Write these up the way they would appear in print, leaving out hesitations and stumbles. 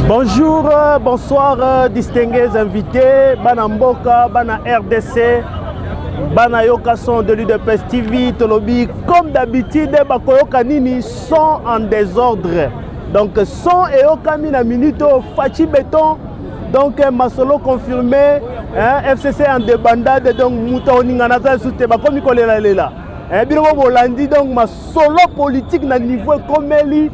Bonjour, bonsoir, distingués invités, Bana Mboka, Bana RDC, Bana Yoka son de l'UDPS TV, Tolobi, comme d'habitude, Bakoyoka Nini sont en désordre. Donc, son et Yoka Mina Minuto, Fachi Béton, donc Masolo confirmé, FCC en débandade, donc Mouta Oninganaza Soute, Bakomi Kolela Lela. Bilomo Bolandi, donc ma solo politique na niveau comme Eli,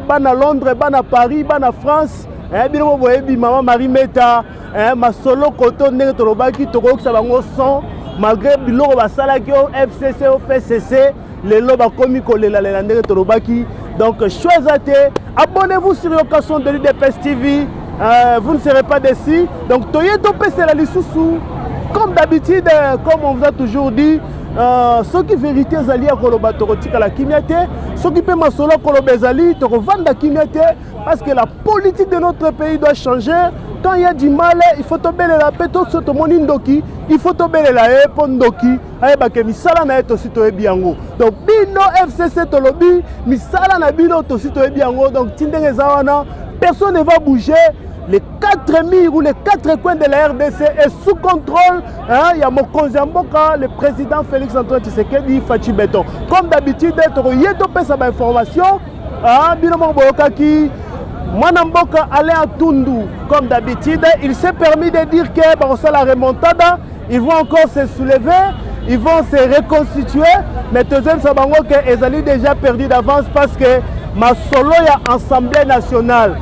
Bana Londres, Bana Paris, Bana France. Bilomo Boyebi, Maman Marie Meta, ma solo koto nenge tolobaki tokok sa bango son malgré biloko basala ki FCC au FCC les loba komi kolela lela nenge tolobaki. Donc choisissez, abonnez-vous sur l'occasion de l'UDPS TV, vous ne serez pas déçus. Donc toye topé c'est la lisusu comme d'habitude, comme on vous a toujours dit. Ceux qui vérité zali à koloba torotika la kimiate, ceux qui paient ma solo koloba zali torovanda kimiate, parce que la politique de notre pays doit changer. Quand il y a du mal, il faut tomber la paix, tout ce monde indoki, il faut tomber la pondoki, aïe que misala na eto sito ebiango. Donc bino FCC tolobi, misala na bino to sito ebiango. Donc tindenge zawana, personne ne va bouger. Les 4 murs ou les 4 coins de la RDC est sous contrôle. Il y a Mokonzi Mboka, le président Félix Antoine Tshisekedi, Fachi Béton. Comme d'habitude, il y a des informations. Binomo Boyokaki, Mwanamboka allait à Tundu. Comme d'habitude, il s'est permis de dire que la remontada, ils vont encore se soulever, ils vont se reconstituer. Mais deuxième sabango que Ezali déjà perdu d'avance parce que ma solo y a Assemblée nationale.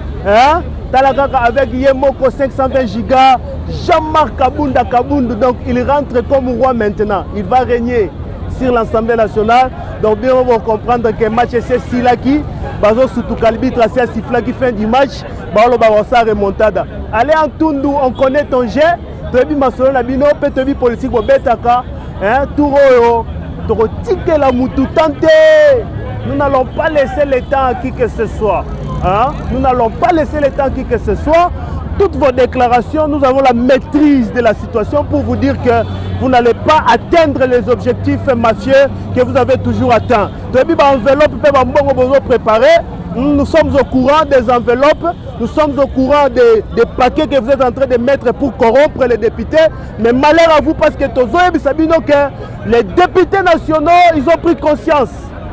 Talakaka avec Yemoko 520 gigas, Jean-Marc Kabunda Kabundu, donc il rentre comme roi maintenant. Il va régner sur l'Assemblée nationale. Donc bien on va comprendre que le match c'est Silaki, Bazo Soutou Kalbi tracé à Siflaki fin du match, Baolo Barossa remontada. Allez en Tundu, on connaît ton jet, Tobi Masolo Nabino, Petobi politique au Betaka, Touro, Toro Tike la Moutou Tante. Nous n'allons pas laisser le temps à qui que ce soit. Nous n'allons pas laisser le temps à qui que ce soit. Toutes vos déclarations, nous avons la maîtrise de la situation pour vous dire que vous n'allez pas atteindre les objectifs mafieux que vous avez toujours atteints. Nous sommes au courant des enveloppes, nous sommes au courant des paquets que vous êtes en train de mettre pour corrompre les députés. Mais malheur à vous parce que les députés nationaux, ils ont pris conscience.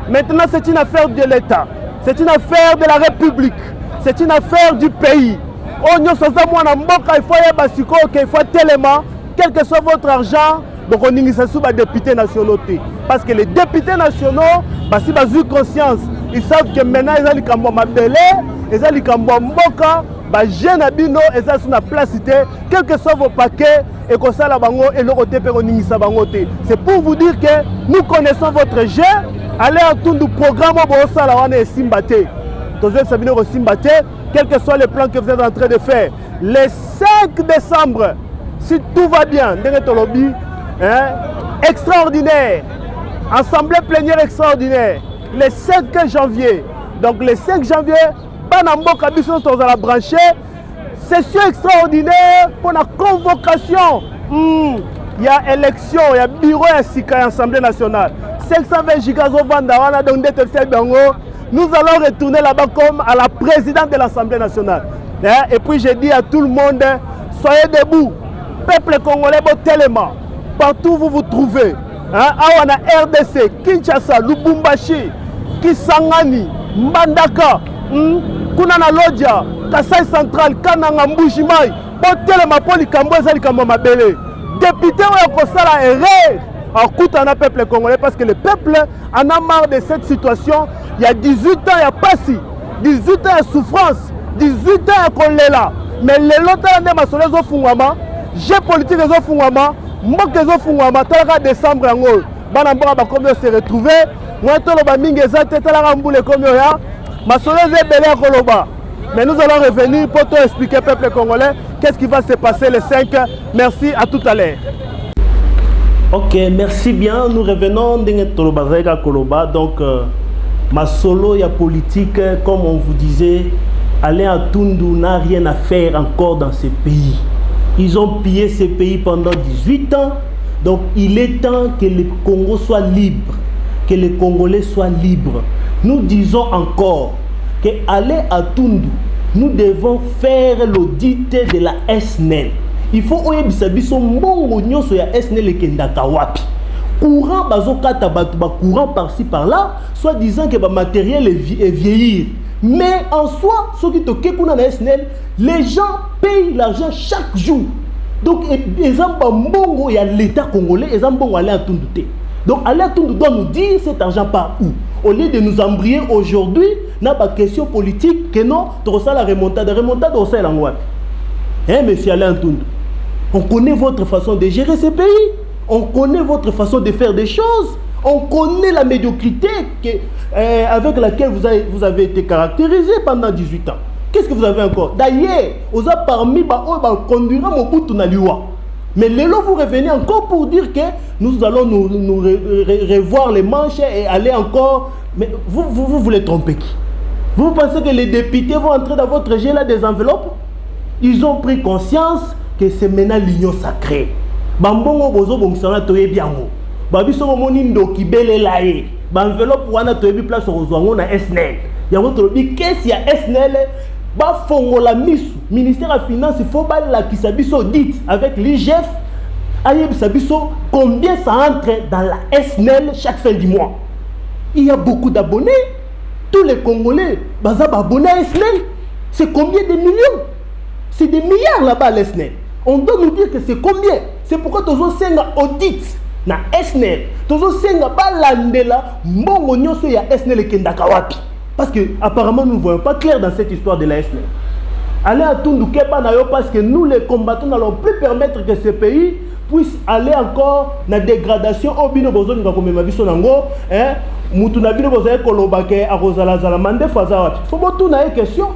Maintenant, c'est une affaire de l'État. C'est une affaire de la République. C'est une affaire du pays. Il faut tellement, quel que soit votre argent, donc on initie les députés nationaux. Parce que les députés nationaux, si ils ont conscience, ils savent que maintenant ils ont les cambouis belé, ils ont les cambouis mboka, jeune abino, ils ont la place, quel que soit vos paquets, et que ça la bango et le côté bangote. C'est pour vous dire que nous connaissons votre jeu. Allez à tout le programme et Simbate. Quel que soit le plan que vous êtes en train de faire. Le 5 décembre, si tout va bien, extraordinaire. Assemblée plénière extraordinaire. Le 5 janvier. Donc le 5 janvier, Banamboka Bisson dans la branchée. Session extraordinaire pour la convocation. Il y a élection, il y a bureau et SICA Assemblée nationale. 520 gigas au Vandawana, donc nous allons retourner là-bas comme à la présidente de l'Assemblée nationale. Et puis j'ai dit à tout le monde, soyez debout. Peuple congolais, tellement. Partout où vous vous trouvez. Awana RDC, Kinshasa, Lubumbashi, Kisangani, Mbandaka, Kunana Lodja, Kasai Central, Kananga, Mbushimai, tellement pour les Camboués, les Camboués Mabélé. Député, on a la erreur. En coûte un peuple congolais parce que le peuple en a marre de cette situation. Il y a 18 ans, il y a pas si. 18 ans, il y a souffrance. 18 ans, il y a choléra. Mais les lots de ma soleil ont fungama. J'ai politique ont fungama. Moi que ont fungama. Talaka décembre en haut. Banambora va comme se retrouver. Moi tout le baming exact. Talaka mboule comme ya. Ma soleil est belé à Koloba. Mais nous allons revenir pour te expliquer peuple congolais qu'est-ce qui va se passer le 5. Merci, à tout à l'heure. Ok, merci bien. Nous revenons dans Koloba. Donc, ma solo, il y a politique, comme on vous disait, aller à Tundu n'a rien à faire encore dans ce pays. Ils ont pillé ce pays pendant 18 ans. Donc, il est temps que le Congo soit libre, que les Congolais soient libres. Nous disons encore que aller à Tundu nous devons faire l'audit de la SNEL. Il faut oyebisa biso mbongo nyonso ya SNEL ekendaka wapi. Courant bazokata bato ba courant par-ci par-là, soit disant que ba matériel est vieillir. Mais en soi, ceux qui toquent kuna na SNEL, les gens payent l'argent chaque jour. Donc exemple mbongo ya l'État congolais, exemple mbongo aller à Tundute. Donc aller à Tundute doit nous dire cet argent part où. Au lieu de nous embrouiller aujourd'hui, n'a pas question politique que non, tu reçois la remontade au sein de l'angoisse. Hein, monsieur Alain Toundou, on connaît votre façon de gérer ce pays, on connaît votre façon de faire des choses, on connaît la médiocrité avec laquelle vous avez été caractérisé pendant 18 ans. Qu'est-ce que vous avez encore? D'ailleurs, vous avez parmi les conduire Mobutu na liwa. Mais là, vous revenez encore pour dire que nous allons nous revoir les manches et aller encore. Mais vous voulez tromper qui? Vous pensez que les députés vont entrer dans votre jeu là des enveloppes? Ils ont pris conscience que c'est maintenant l'union sacrée. Bambongo bozo bongsana toye biango. Babiso moni ndoki bele lae. Enveloppe wana toye bi place rozwango na SNEL. Yango tolobi qu'est-ce ya SNEL? Ba fongo la misu ministère de finance il faut ba la kisabiso dit avec l'IGF ayeb sabiso combien ça entre dans la SNEL chaque fin du mois. Il y a beaucoup d'abonnés. Tous les Congolais baza ba abonnés à SNEL. C'est combien de millions? C'est des milliards là-bas à SNEL. On doit nous dire que c'est combien. C'est pourquoi tozo senga audit na SNEL. Tozo senga ba landela mbongo nyonso ya SNEL kendaka wapi. Parce que apparemment nous ne voyons pas clair dans cette histoire de la SNEL. Allez à Tundouké parce que nous les combattants n'allons plus permettre que ce pays puisse aller encore dans la dégradation. Oh bino bozo nga komema biso nango hein mutu na bino bozo ekolobake akozala zala mande faza wapi. Faut botu na question.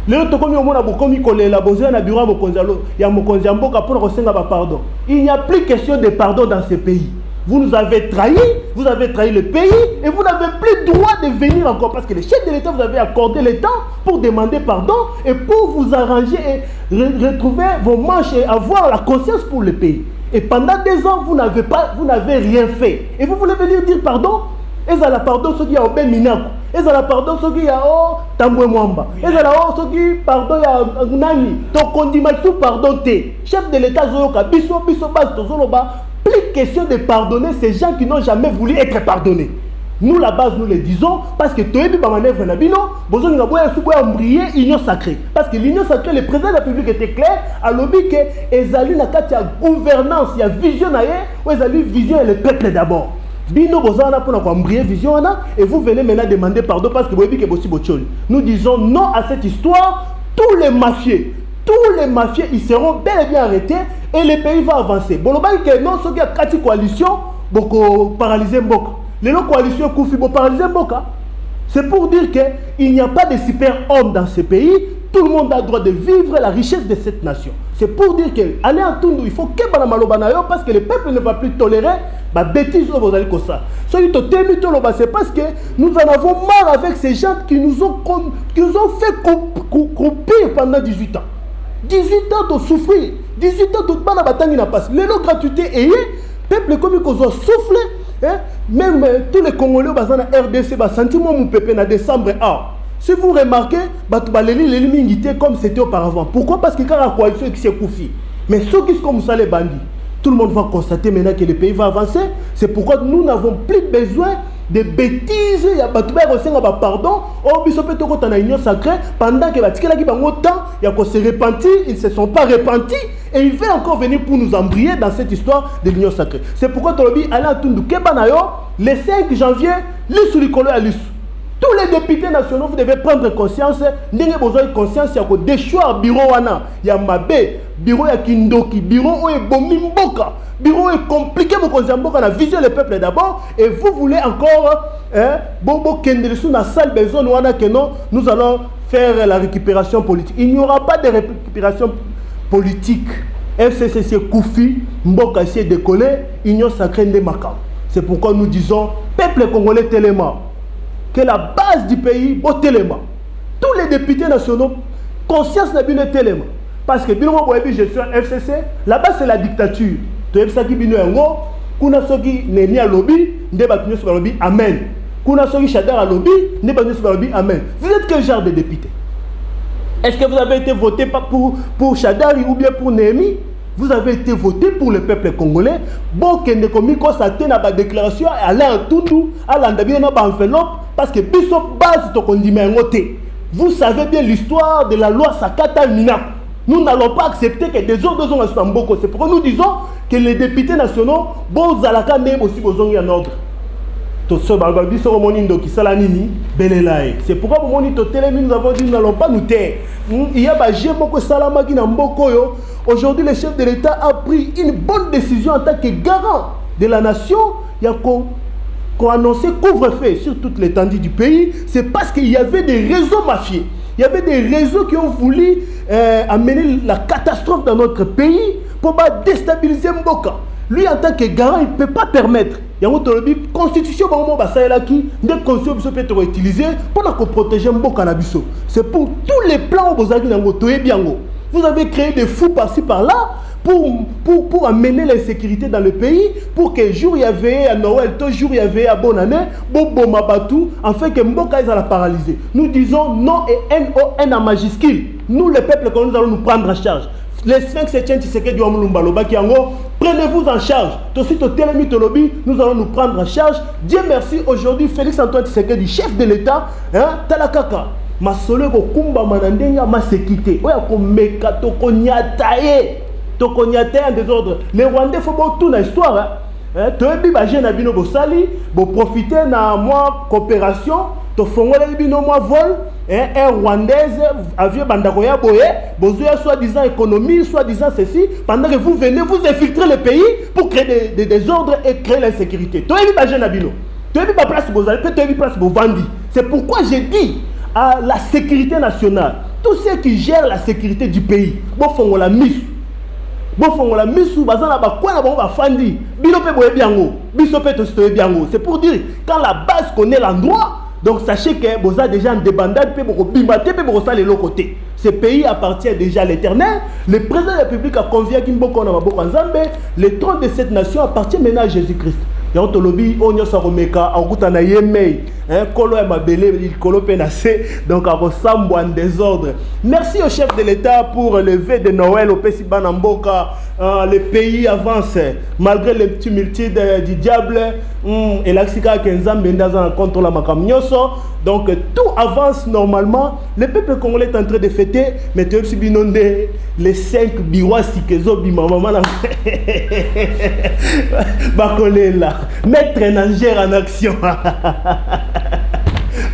Le to komi omona bokomi kolela bozo na bureau mokonzalo ya mokonzi mboka pour kosenga ba pardon. Il n'y a plus question de pardon dans ce pays. Vous nous avez trahi le pays et vous n'avez plus le droit de venir encore parce que le chef de l'État vous avez accordé le temps pour demander pardon et pour vous arranger et retrouver vos manches et avoir la conscience pour le pays. Et pendant 2 ans, vous n'avez rien fait. Et vous voulez venir dire pardon? Et ça la pardon ceux qui ont ben minako. Et ça la pardon ceux qui ont tamboué mwamba. Et ça la ceux qui pardon ya nani. Donc on dit mal tout pardon té. Chef de l'État zoyoka biso base tozoloba. Plus question de pardonner ces gens qui n'ont jamais voulu être pardonnés. Nous, la base, nous le disons, parce que tu es dit, besoin de briller l'union sacrée. Parce que l'union sacrée, le président de la République était clair, à l'objet que Ezali n'a qu'à gouvernance, il y a vision, ou Ezali vision et le peuple d'abord. Bino bozana pour nous briller vision, et vous venez maintenant demander pardon parce que vous avez dit nous disons non à cette histoire, tous les mafieux, ils seront bel et bien arrêtés et le pays va avancer. Bon, que non, ceux qui ont 4 coalitions, beaucoup paralysé Mboka. Les coalitions Koufi, beaucoup paralysé Mboka. C'est pour dire qu'il n'y a pas de super homme dans ce pays. Tout le monde a le droit de vivre la richesse de cette nation. C'est pour dire que aller en Tundu, il faut que parce que le peuple ne va plus tolérer la bêtise que vous allez comme ça. C'est parce que nous en avons marre avec ces gens qui nous ont fait croupir pendant 18 ans. 18 ans de souffrir, 18 ans de bana batangi na passe. Les gratuité et peuple comme ils ont soufflé, hein? Même tous les Congolais bazana RDC ba sentiment mon peuple na décembre A. Si vous remarquez, batubaleli les limité comme c'était auparavant. Pourquoi? Parce que quand la coalition qui s'est Koufi. Mais ceux qui sont comme ça les bandits, tout le monde va constater maintenant que le pays va avancer. C'est pourquoi nous n'avons plus besoin de bêtises. Il y a pardon. Oh, il y a union sacrée. Pendant que il se repentir, ils ne se sont pas repentis. Et il va encore venir pour nous embrayer dans cette histoire de l'union sacrée. C'est pourquoi Tolobi, Alain Toundou Kebanayo, le 5 janvier, l'issue du colo à l'issue. Tous les députés nationaux, vous devez prendre conscience. Vous avez besoin de conscience. Il y a des choix bureau wana. Il y a Mabé, bureau ya Kindoki, bureau où est Bomimboka. Bureau est compliqué pour qu'on a visé le peuple d'abord. Et vous voulez encore Bobo Kendelisu na salle besoin wana que non, nous allons faire la récupération politique. Il n'y aura pas de récupération politique. FCCC Koufi, Mboka s'est décollé, Union sacrée de Makam. C'est pourquoi nous disons, peuple congolais téléma, que la base du pays, au téléma. Tous les députés nationaux, conscience n'a bien téléma. Parce que bien je suis FCC, là-bas c'est la dictature. Tu es qui bino yango, kuna soki neni à lobby, ndeba kinyo sur lobby, amen. Kuna soki chadar à lobby, ndeba kinyo sur lobby, amen. Vous êtes quel genre de député? Est-ce que vous avez été voté pour Chadari ou bien pour Néhémie? Vous avez été voté pour le peuple congolais. Bon, qu'il ne commis qu'on s'attend à la déclaration, à l'air tout doux, à l'endabien dans l'enveloppe, parce que Bissop base ton condiment. Vous savez bien l'histoire de la loi Sakata Mina. Nous n'allons pas accepter que des autres zones soient en Boko. C'est pourquoi nous disons que les députés nationaux, bon, Zalaka même aussi besoin d'un ordre. C'est pourquoi nous avons dit nous n'allons pas nous taire. Il y a beaucoup Salama qui n'a Mboko. Aujourd'hui, le chef de l'État a pris une bonne décision en tant que garant de la nation. Il y a qu'on annonçait couvre-feu sur toute l'étendue du pays. C'est parce qu'il y avait des réseaux mafieux. Il y avait des réseaux qui ont voulu amener la catastrophe dans notre pays pour déstabiliser Mboka. Lui, en tant que garant, il ne peut pas permettre. Il y a une constitution qui peut être utilisée pour protéger Mboka Nabiso. C'est pour tous les plans où vous avez créé des fous par-ci par-là pour amener l'insécurité dans le pays, pour que jour il y avait à Noël, tout jour il y avait à bonne année, Bobo Mabatou, afin que Mboka ils la paralyser. Nous disons non et N-O-N en majuscule. Nous, le peuple, nous allons nous prendre en charge. Les 5 septièmes Tshisekedi du Amulumbaloba qui en gros, prenez-vous en charge. Nous allons nous prendre en charge. Dieu merci, aujourd'hui, Félix Antoine Tshisekedi, chef de l'État, Talakaka. Ma solo ko kumba manandenga ma sekité. Oya ko meka to ko nyataye. To ko nyataye en désordre. Les Rwandais faut bon tout na histoire. Toyebi ba jeune abino bo sali, bo profiter na moi coopération, to fongola bino moi vol. Un Rwandaise, avion Bandakoya Boye, besoin soi-disant économie, soi-disant ceci, pendant que vous venez, vous infiltrez le pays pour créer des désordres et créer l'insécurité. Tu as vu ma jeune abino, tu as vu ma place pour vous, tu as vu place pour Vandi. C'est pourquoi j'ai dit à la sécurité nationale, tous ceux qui gèrent la sécurité du pays, bon font la mise. Bon font la mise, bazana ba quoi la bomba Fandi, binope boye biango, bisope to biango. C'est pour dire quand la base connaît l'endroit. Donc sachez que vous avez déjà en débandade, ce pays appartient déjà à l'Éternel. Le président de la République a convié Kimboko Namaboko Nzambe. Le trône de cette nation appartient maintenant à Jésus-Christ. Donc à ressemble en désordre. Merci au chef de l'État pour le vœu de Noël au Pessiban Mboka. Le pays avance malgré les tumultudes du diable. Et l'Axika Kenzam Bendazan contre la Makamnyoso. Donc tout avance normalement. Le peuple congolais est en train de fêter. Mais tu as binonde les 5 biwasi kezo bimamama. Bakolela. Mettre Nangère en action.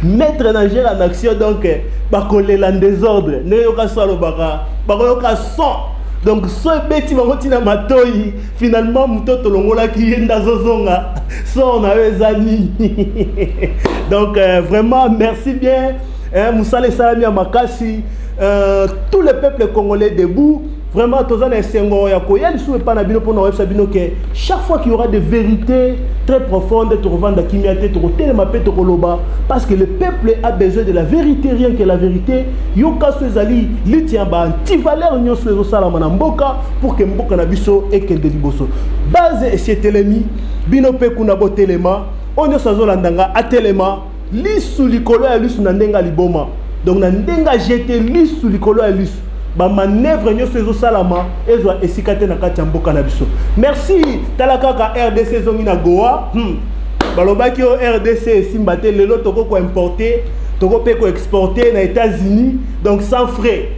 Mettre Nangère en action. Donc bakolela en désordre. Neyoka salo baka. Bakoyoka son. Donc ce bêtis va continuer à matoyi. Finalement mutoto longola qui yenda zozonga. Son avezani. Donc vraiment merci bien. Moussale Salami Amakasi. Tout le peuple congolais debout. Vraiment, chaque fois qu'il y aura des vérités très profondes, parce que le peuple a besoin de la vérité, rien que la vérité. Pour que Mboka Nabiso et que Deliboso. Base et c'est telemi, binope kunabo telema, onyo sazolandanga atelema, lisu likolo ya lisu nandenga liboma. Donc nandenga jeté lisu likolo ya lisu. Ba manœuvre nyo sezo salama ezwa esikate na kati ya mboka na biso. Merci talakaka RDC zongi na Goa. Balobaki o RDC simbate lelo toko ko importer, toko pe ko exporter na États-Unis donc sans frais.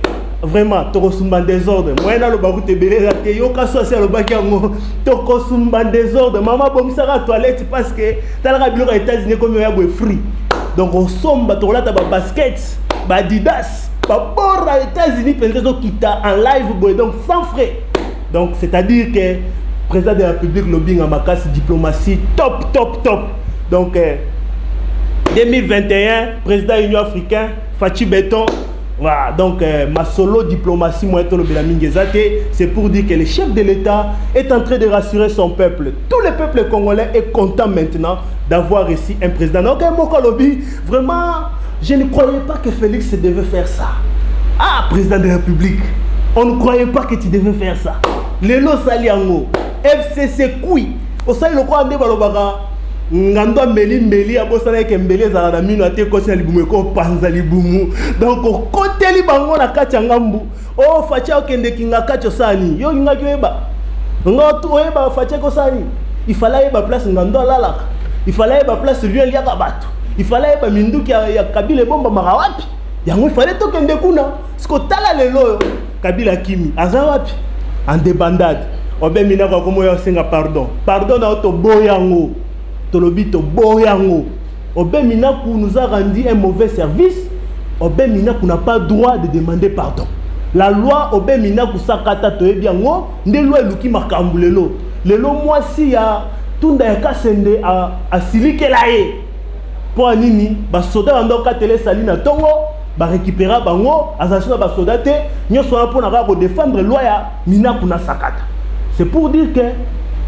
Vraiment toko sumba désordre. Moi na lo bakute belé raté yo kaso se lo baki ngo toko sumba désordre. Maman bomisaka toilette parce que talaka bilo ka États-Unis comme ya boy free. Donc on somba to lata ba basket, ba Adidas. Par rapport aux États-Unis, président qui t'a en live, donc sans frais. Donc c'est-à-dire que le président de la République lobbying en macasse diplomatie top. Donc 2021, président de l'Union africaine, Fachi Béton. Voilà, donc ma solo diplomatie, c'est pour dire que le chef de l'État est en train de rassurer son peuple. Tout le peuple congolais est content maintenant d'avoir ici un président. Donc mon lobby, vraiment. Je ne croyais pas que Félix devait faire ça. Ah, président de la République, on ne croyait pas que tu devais faire ça. Lelo Saliango, FCC Koui. Au sein le quoi ande balobaka, ngando mbeli abosana ke mbeli za na mino ate ko sina libumu ko panza libumu donc koteli bango na kati ngambu o facha okende kinga kati osani yo kinga kyoeba ngoto oyeba facha ko sani il fallait ba place ngando lalaka il fallait ba place lieu liaka bato il fallait ba minduki ya Kabila bomba marawapi yango il fallait tokende kuna siko tala lelo Kabila kimi aza wapi en débandade obe mina ko komo yo senga pardon na to boyango Tolobito boyango obe mina nous a rendu un mauvais service obe mina n'a pas droit de demander pardon la loi obe mina kusakata to ebiango nde loi luki makambu lelo moi si ya tunda ya kasende a silike lae po anini ba soda ndoka tele salina tongo ba récupérer bango azasuna ba soda te nyoso na pona ko défendre loi ya mina kuna sakata. C'est pour dire que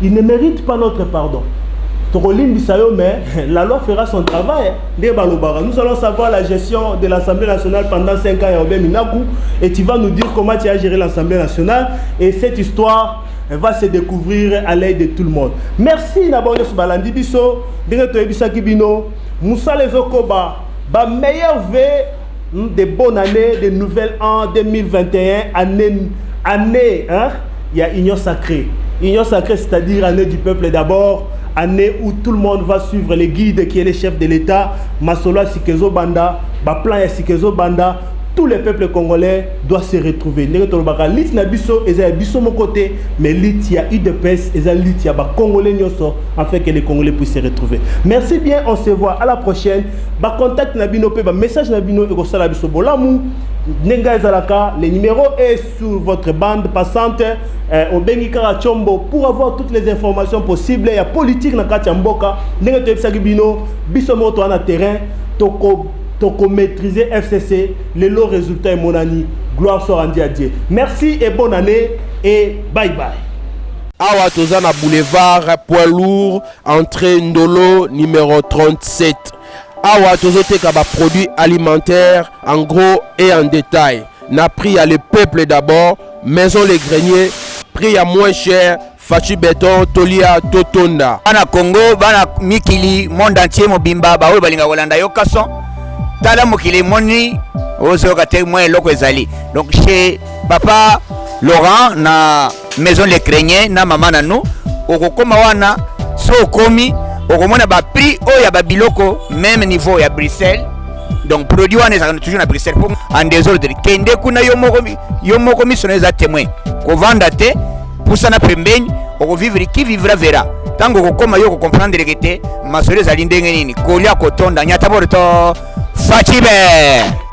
il ne mérite pas notre pardon. Mais la loi fera son travail. Nous allons savoir la gestion de l'Assemblée nationale pendant 5 ans et tu vas nous dire comment tu as géré l'Assemblée nationale et cette histoire va se découvrir à l'aide de tout le monde. Merci d'abord de Balandi Bisso, Moussa les Okoba, meilleur vœu de bonne année, de nouvel an 2021, année, hein? Il y a Union sacrée. Union sacrée, c'est-à-dire année du peuple d'abord. Année où tout le monde va suivre les guides qui est le chef de l'État, Masolo Sikezo Banda, Baplan Sikezo Banda, tous les peuples congolais doivent se retrouver. Lit na biso, eza biso mon côté, mais lit il y a UDPS, eza lit il y a Congolais nyoso, afin que les Congolais puissent se retrouver. Merci bien, on se voit à la prochaine. Contact nabino pe, message nabino et kosala biso bolamu. Nenga ezalaka, le numéro est sur votre bande passante au Bengi Karachombo pour avoir toutes les informations possibles. Il y a politique na kati mboka. Nenga to ebisaki bino, biso moto na terrain, toko maîtriser FCC, le lot résultat est mon ami. Gloire soit rendue à Dieu. Merci et bonne année et bye bye. Awa Tozana Boulevard, poids lourd, entrée Ndolo, numéro 37. Awa Tozoteka ba produits alimentaires en gros et en détail. N'a pris à le peuple d'abord, maison les greniers, prix à moins cher, Fachi Béton, Tolia, Totonda. Bana Congo, bana Mikili, monde entier mobimba, ba balinga Holanda yo kason. Tala mokili moni, ozo kate moins loko ezali. Donc chez papa Laurent na maison les greniers na maman na nous, okokoma wana so komi okomona ba prix o ya ba biloko même niveau ya Bruxelles. Donc produit wana ezaka toujours na Bruxelles pour en désordre. Kende kuna yo moko missionnaire témoin. Ko vanda te pour ça na pembeni oko vivre qui vivra verra. Tango kokoma yo ko comprendre que te masole za lindenge nini. Kolia kotonda nyata borto Fachibe.